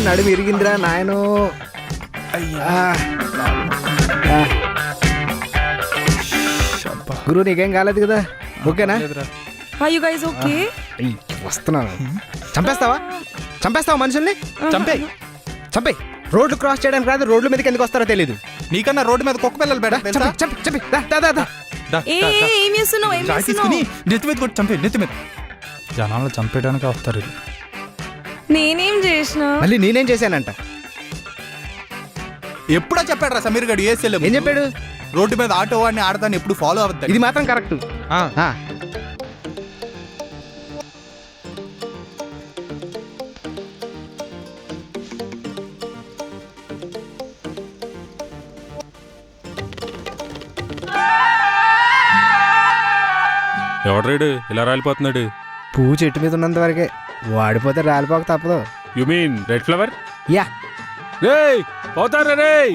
నడుము ఇరిగిందిరా నాయను. గురు నీకేం కాలేదు కదా? ఓకేనా? Are you guys okay? వస్తున్నాను. చంపేస్తావా మనుషుల్ని? చంపేయ్. రోడ్లు క్రాస్ చేయడానికి రాదు, రోడ్ల మీదకి ఎందుకు వస్తారో తెలీదు. నీకన్నా రోడ్డు మీద కుక్క పిల్లలు బెడ ఏం చేస్తున్నావు? తీసుకుని నెత్తి మీద కొట్టి చంపే. నెత్తి మీద జనాలు చంపేయడానికి వస్తారు. నేనేం చేసినా? మళ్ళీ నేనేం చేశానంట? ఎప్పుడో చెప్పాడు రా సమీర్ గడు. ఏం చెప్పాడు? రోడ్డు మీద ఆటో వాడిని ఆడతాను ఎప్పుడు ఫాలో అవుతాడు. ఇది మాత్రం కరెక్ట్. ఎవడ్రాడు ఇలా రాలిపోతున్నాడు? పువ్వు చెట్టు మీద ఉన్నంత వరకే, వాడిపోతే రాలిపోక తప్పదు. You mean red flower? Yeah. రేయ్ పోతారా రేయ్.